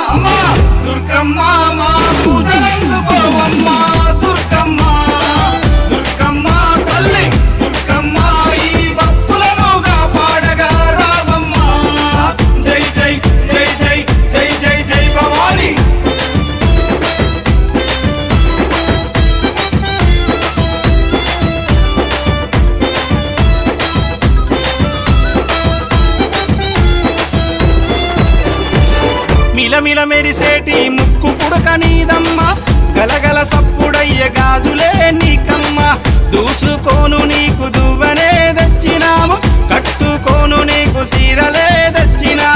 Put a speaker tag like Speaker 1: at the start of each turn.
Speaker 1: అమ్మా దుర్గమ్మ మా పూజలందుకోవమ్మ దుర్గమ్మ దుర్గమ్మ తల్లి దుర్గమ్మ ఈ భక్తులను కాపాడగా రావమ్మ జై జై జై జై జై జై జై భవాని మిలమిల మెరిసేటి ముక్కు పుడక నీదమ్మ గలగల సప్పుడయ్య గాజులే నీకమ్మ దూసుకోను నీకు దువ్వనే తెచ్చినాము కట్టుకోను నీకు సీరలే తెచ్చినాము